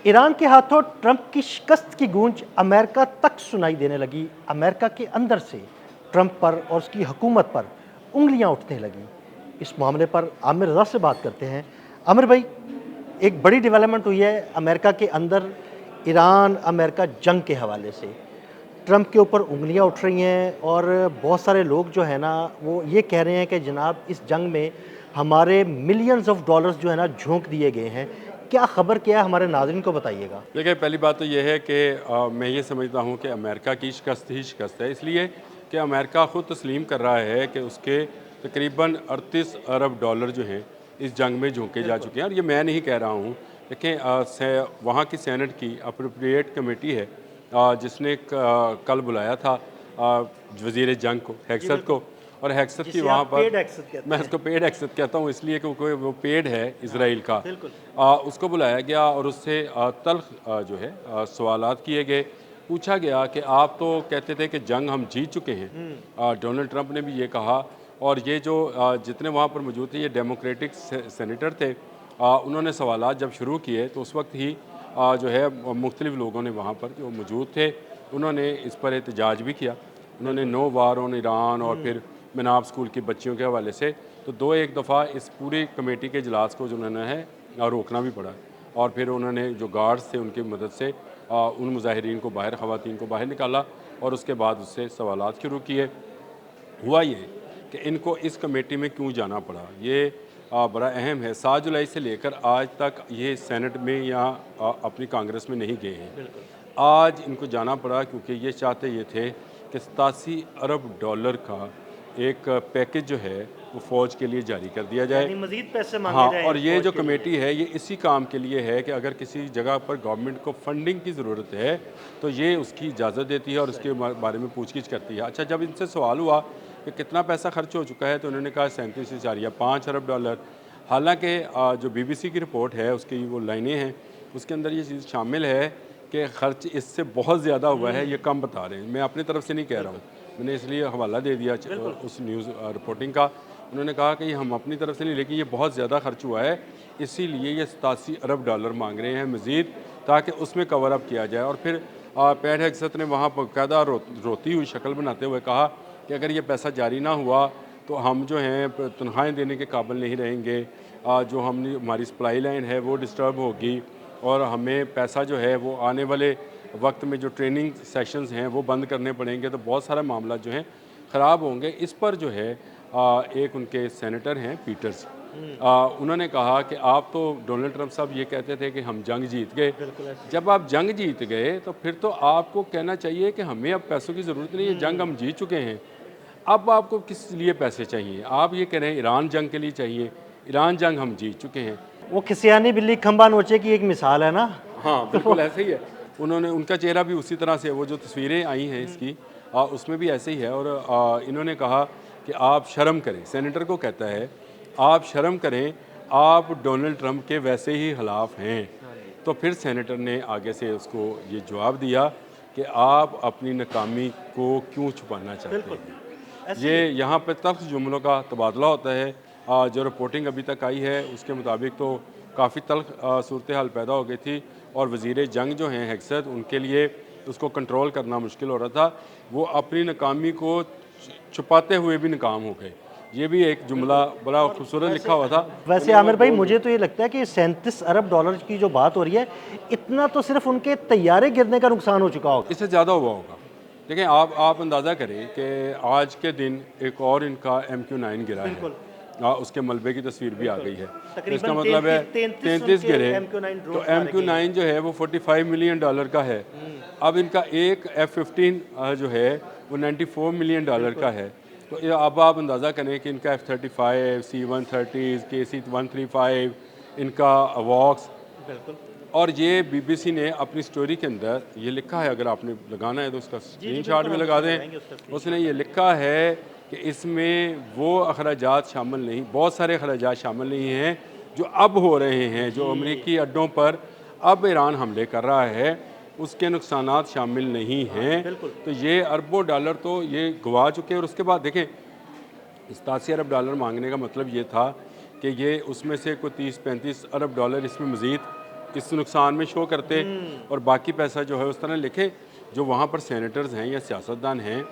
Iran के हाथों Trump की शिकस्त की गूंज अमेरिका तक सुनाई देने लगी। अमेरिका के अंदर से ट्रंप पर और उसकी हुकूमत पर उंगलियां उठने लगी। इस मामले पर आमिर रज़ा से बात करते हैं। आमिर भाई, एक बड़ी डेवलपमेंट हुई है अमेरिका के अंदर ईरान अमेरिका जंग के हवाले से। ट्रंप के ऊपर उंगलियां उठ रही हैं और बहुत सारे लोग जो है ना वो ये कह रहे हैं कि जनाब इस जंग में हमारे मिलियंस ऑफ डॉलर्स जो है ना झोंक दिए गए हैं। क्या खबर, क्या है, हमारे नाज़रीन को बताइएगा। देखिए, पहली बात तो ये है कि मैं ये समझता हूँ कि अमेरिका की शिकस्त ही शिकस्त है, इसलिए कि अमेरिका ख़ुद तस्लीम कर रहा है कि उसके तकरीबन 38 अरब डॉलर जो हैं इस जंग में झोंके जा चुके हैं। और ये मैं नहीं कह रहा हूँ। देखें, वहाँ की सेनेट की अप्रोप्रिएट कमेटी है जिसने कल बुलाया था वज़ीर जंग को, जी हेक्सत को। बिल्कुल। और हेक्सत की जिसे वहाँ आप पर, पेड एक्सेस कहते मैं हैं। उसको पेड हेक्सत कहता हूँ इसलिए क्योंकि वो पेड है इसराइल का। बिल्कुल। उसको बुलाया गया और उससे तल्ख जो है सवालात किए गए। पूछा गया कि आप तो कहते थे कि जंग हम जीत चुके हैं। डोनाल्ड ट्रंप ने भी ये कहा। और ये जो जितने वहाँ पर मौजूद थे ये डेमोक्रेटिक सेनेटर थे। उन्होंने सवालात जब शुरू किए तो उस वक्त ही जो है मुख्तलिफ लोगों ने वहाँ पर जो मौजूद थे उन्होंने इस पर एहतजाज भी किया। उन्होंने नो वार ऑन ईरान और फिर मिनाब स्कूल की बच्चियों के हवाले से तो दो एक दफ़ा इस पूरी कमेटी के इजलास को जो उन्होंने है रोकना भी पड़ा। और फिर उन्होंने जो गार्ड्स थे उनकी मदद से उन मुजाहिरीन को बाहर, ख़वातीन को बाहर निकाला और उसके बाद उससे सवालात शुरू किए। हुआ ये कि इनको इस कमेटी में क्यों जाना पड़ा, ये बड़ा अहम है। 7 जुलाई से लेकर आज तक ये सेनेट में या अपनी कांग्रेस में नहीं गए हैं। बिल्कुल। आज इनको जाना पड़ा क्योंकि ये चाहते ये थे कि 87 अरब डॉलर का एक पैकेज जो है वो फ़ौज के लिए जारी कर दिया जाए। यानी मजीद पैसे मांगे हाँ, जाएं और ये फौज जो के लिए। कमेटी है ये इसी काम के लिए है कि अगर किसी जगह पर गवर्नमेंट को फंडिंग की ज़रूरत है तो ये उसकी इजाज़त देती है और उसके बारे में पूछगिछ करती है। अच्छा, जब इनसे सवाल हुआ कि कितना पैसा खर्च हो चुका है तो उन्होंने कहा 37.5 अरब डॉलर। हालांकि जो बीबीसी की रिपोर्ट है उसकी वो लाइनें हैं, उसके अंदर ये चीज़ शामिल है कि खर्च इससे बहुत ज़्यादा हुआ है, ये कम बता रहे हैं। मैं अपनी तरफ से नहीं कह रहा हूँ, मैंने इसलिए हवाला दे दिया उस न्यूज़ रिपोर्टिंग का। उन्होंने कहा कि ये हम अपनी तरफ से नहीं, लेकिन ये बहुत ज़्यादा खर्च हुआ है, इसीलिए ये 87 अरब डॉलर मांग रहे हैं मज़ीद, ताकि उसमें कवर अप किया जाए। और फिर पैट हेग्सेथ ने वहाँ बाकायदा रोती हुई शक्ल बनाते हुए कहा कि अगर ये पैसा जारी ना हुआ तो हम जो हैं तनख्वाहें देने के काबिल नहीं रहेंगे। जो हमने हमारी सप्लाई लाइन है वो डिस्टर्ब होगी और हमें पैसा जो है वो आने वाले वक्त में जो ट्रेनिंग सेशंस हैं वो बंद करने पड़ेंगे, तो बहुत सारा मामला जो हैं ख़राब होंगे। इस पर जो है एक उनके सेनेटर हैं पीटर्स, उन्होंने कहा कि आप तो डोनाल्ड ट्रंप साहब ये कहते थे कि हम जंग जीत गए। बिल्कुल ऐसे। जब आप जंग जीत गए तो फिर तो आपको कहना चाहिए कि हमें अब पैसों की ज़रूरत नहीं है, जंग हम जीत चुके हैं। अब आपको किस लिए पैसे चाहिए? आप ये कह रहे हैं ईरान जंग के लिए चाहिए, ईरान जंग हम जीत चुके हैं। वो खिसियानी बिल्ली खंबा नोचे की एक मिसाल है ना। हाँ, तो बिल्कुल ऐसे ही है। उन्होंने, उनका चेहरा भी उसी तरह से है, वो जो तस्वीरें आई हैं इसकी उसमें भी ऐसे ही है। और इन्होंने कहा कि आप शर्म करें, सेनेटर को कहता है आप शर्म करें, आप डोनाल्ड ट्रंप के वैसे ही खिलाफ हैं। तो फिर सेनेटर ने आगे से उसको ये जवाब दिया कि आप अपनी नाकामी को क्यों छुपाना चाहते बिल्कुल हैं। ऐसे ही ये है। यहाँ पर तल्ख जुमलों का तबादला होता है। जो रिपोर्टिंग अभी तक आई है उसके मुताबिक तो काफ़ी तल्ख सूरत हाल पैदा हो गई थी और वज़ीर जंग जो हैं हेक्सत, उनके लिए उसको कंट्रोल करना मुश्किल हो रहा था। वो अपनी नाकामी को छुपाते हुए भी नाकाम हो गए। ये भी एक जुमला बड़ा खूबसूरत लिखा हुआ था। वैसे उन्हें वो आमिर भाई, बोल मुझे तो ये लगता है कि 37 अरब डॉलर की जो बात हो रही है, इतना तो सिर्फ उनके तैयारे गिरने का नुकसान हो चुका होगा। इससे ज़्यादा हुआ होगा। देखें, आप अंदाज़ा करें कि आज के दिन एक और इनका MQ-9 गिरा है। बिल्कुल। उसके मलबे की तस्वीर भी आ गई है। तो इसका तकरीबन मतलब है 33 33 उनके गिरे। MQ-9 तो ड्रोन मारे गए हैं। MQ-9 जो है वो 45 मिलियन डॉलर का है। अब इनका एक F-15 जो है वो 94 मिलियन डॉलर का है। तो अब आप अंदाज़ा करें कि इनका F-35, C-130, KC-135, इनका वॉक्स। बिल्कुल। और ये बीबीसी ने अपनी स्टोरी के अंदर ये लिखा है, अगर आपने लगाना है तो उसका जी जी स्क्रीनशॉट बिल्कुल, भी हम लगा उसमें दें। लगाएंगे उसका उसने स्क्रीनशॉट। ये लिखा है कि इसमें वो अखराजात शामिल नहीं, बहुत सारे अखराजात शामिल नहीं हैं जो अब हो रहे हैं, जो अमरीकी अड्डों पर अब ईरान हमले कर रहा है उसके नुकसानात शामिल नहीं हैं। बिल्कुल। तो ये अरबों डॉलर तो ये गवा चुके हैं। और उसके बाद देखें, 87 अरब डॉलर मांगने का मतलब ये था कि ये उसमें से कोई 30-35 अरब डॉलर इसमें मज़ीद इस नुकसान में शो करते और बाकी पैसा जो है उस तरह लिखे। जो वहाँ पर सेनेटर्स हैं या सियासतदान हैं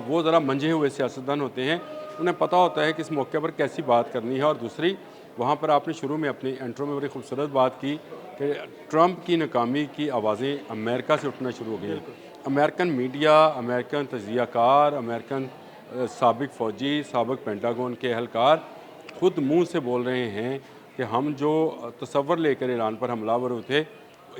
वो ज़रा मंझे हुए सियासतदान होते हैं, उन्हें पता होता है कि इस मौके पर कैसी बात करनी है। और दूसरी, वहाँ पर आपने शुरू में अपनी इंट्रो में बड़ी खूबसूरत बात की कि ट्रंप की नाकामी की आवाज़ें अमेरिका से उठना शुरू हो गई हैं। अमेरिकन मीडिया, अमेरिकन तजियाकार, अमेरिकन साबिक फ़ौजी, साबिक पेंटागन के अहलकार खुद मुंह से बोल रहे हैं कि हम जो तसव्वुर लेकर ईरान पर हमलावर हुए थे,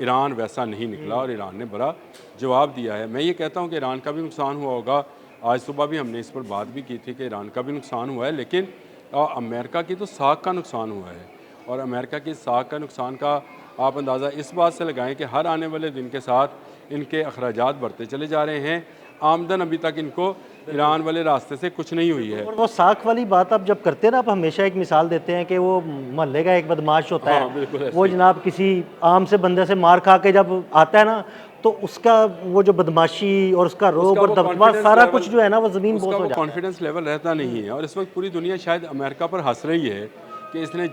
ईरान वैसा नहीं निकला और ईरान ने बड़ा जवाब दिया है। मैं ये कहता हूँ कि ईरान का भी नुकसान हुआ होगा। आज सुबह भी हमने इस पर बात भी की थी कि ईरान का भी नुकसान हुआ है, लेकिन अमेरिका की तो साख का नुकसान हुआ है। और अमेरिका की साख का नुकसान का आप अंदाज़ा इस बात से लगाएं कि हर आने वाले दिन के साथ इनके अखराजात बढ़ते चले जा रहे हैं। आमदन अभी तक इनको ईरान वाले रास्ते से कुछ नहीं हुई है। और वो साख वाली बात आप जब करते हैं ना, आप हमेशा एक मिसाल देते हैं कि वो मोहल्ले का एक बदमाश होता हाँ, बिल्कुल है, ऐसे वो ही। जनाब किसी आम से बंदे से मार खा के जब आता है ना, तो उसका वो जो बदमाशी और उसका रोब उसका और वो दबदबा confidence सारा level- कुछ जो है ना, वो ज़मीन उसका बोस हो वो जाता है। कॉन्फिडेंस लेवल रहता नहीं है। और इस वक्त पूरी दुनिया शायद अमेरिका पर हंस रही है कि इसने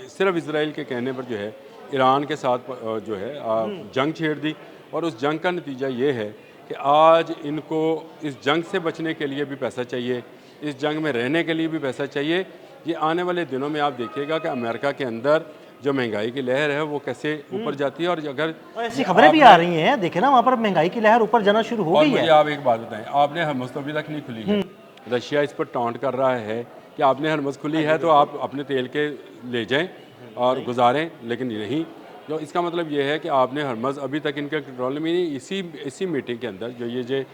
सिर्फ इसराइल के कहने पर जो है ईरान के साथ जो है जंग छेड़ दी। और उस जंग का नतीजा ये है कि आज इनको इस जंग से बचने के लिए भी पैसा चाहिए, इस जंग में रहने के लिए भी पैसा चाहिए। ये आने वाले दिनों में आप देखिएगा कि अमेरिका के अंदर जो महंगाई की लहर है वो कैसे ऊपर जाती है। और अगर और ऐसी खबरें भी आ रही हैं, देखे ना, वहाँ पर महंगाई की लहर ऊपर जाना शुरू हो और गई मुझे है। आप एक बात बताएं, आपने हरमज़ तो अभी तक नहीं खुली है। रशिया इस पर टॉन्ट कर रहा है कि आपने हरमज़ खुली है तो आप अपने तेल के ले जाएं और गुजारें, लेकिन नहीं। जो इसका मतलब ये है कि आपने हरमज़ अभी तक इनके कंट्रोल में नहीं। इसी मीटिंग के अंदर जो ये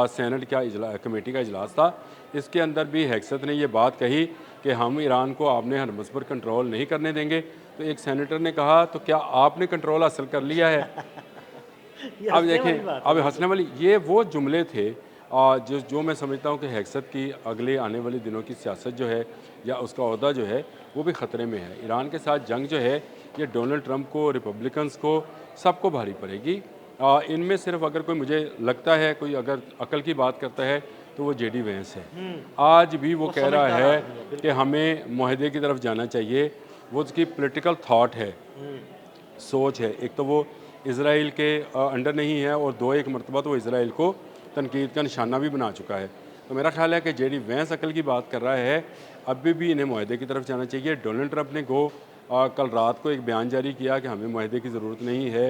सेनेट का कमेटी का इजलास था, इसके अंदर भी हेक्सत ने ये बात कही कि हम ईरान को आपने हरमज़ पर कंट्रोल नहीं करने देंगे। तो एक सेनेटर ने कहा, तो क्या आपने कंट्रोल हासिल कर लिया है? ये अब हंसने वाली देखें, बात अब है। हंसने वाली ये वो जुमले थे जो मैं समझता हूँ कि हेक्सत की अगले आने वाले दिनों की सियासत जो है या उसका ओहदा जो है वो भी ख़तरे में है। ईरान के साथ जंग जो है ये डोनाल्ड ट्रंप को, रिपब्लिकन्स को, सबको भारी पड़ेगी। इनमें सिर्फ अगर कोई, मुझे लगता है, कोई अगर अकल की बात करता है तो वो जेडी वेंस है। आज भी वो कह रहा समझदार है आदमी है, कि हमें मुआहदे की तरफ जाना चाहिए। वो उसकी पॉलिटिकल थाट है, सोच है। एक तो वो इसराइल के अंडर नहीं है और दो एक मरतबा तो वो इसराइल को तनकीद का निशाना भी बना चुका है। तो मेरा ख्याल है कि जेडी वेंस अकल की बात कर रहा है। अभी भी इन्हें मुआहदे की तरफ जाना चाहिए। डोनाल्ड ट्रंप ने कल रात को एक बयान जारी किया कि हमें मुआहदे की ज़रूरत नहीं है,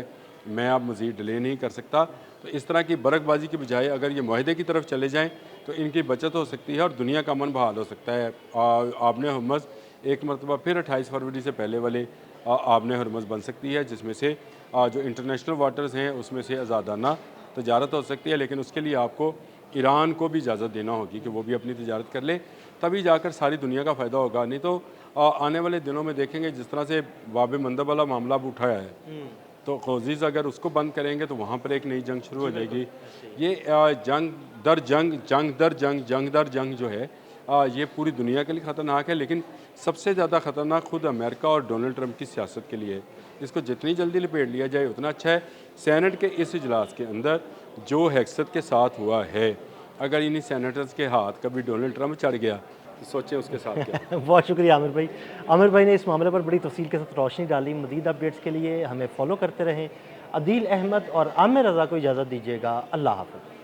मैं अब मज़ीद डिले नहीं कर सकता। तो इस तरह की बरकबाजी के बजाय अगर ये मुआहदे की तरफ चले जाएँ तो इनकी बचत हो सकती है और दुनिया का अमन बहाल हो सकता है। आपने हरमज़ एक मरतबा फिर 28 फरवरी से पहले वाले आपने हरमज़ बन सकती है, जिसमें से जो इंटरनेशनल वाटर्स हैं उसमें से आज़ादाना तजारत हो सकती है। लेकिन उसके लिए आपको ईरान को भी इजाज़त देना होगी कि वो भी अपनी तजारत कर ले, तभी जाकर सारी दुनिया का फ़ायदा होगा। नहीं तो आने वाले दिनों में देखेंगे जिस तरह से बाब मंदब वाला मामला अब उठाया है, तो ख़ोजीज़ अगर उसको बंद करेंगे तो वहाँ पर एक नई जंग शुरू हो जाएगी। ये जंग दर जंग, जंग दर जंग, जंग दर जंग जो है ये पूरी दुनिया के लिए ख़तरनाक है। लेकिन सबसे ज़्यादा ख़तरनाक खुद अमेरिका और डोनाल्ड ट्रंप की सियासत के लिए है। इसको जितनी जल्दी लपेट लिया जाए उतना अच्छा है। सेनेट के इस इजलास के अंदर जो हेक्सत के साथ हुआ है, अगर इन्हीं सेनेटर्स के हाथ कभी डोनाल्ड ट्रंप चढ़ गया तो सोचें उसके साथ क्या। बहुत शुक्रिया आमिर भाई। आमिर भाई ने इस मामले पर बड़ी तफसील के साथ रोशनी डाली। मज़ीद अपडेट्स के लिए हमें फॉलो करते रहें। अदील अहमद और आमिर रज़ा को इजाज़त दीजिएगा। अल्लाह हाफ़िज़।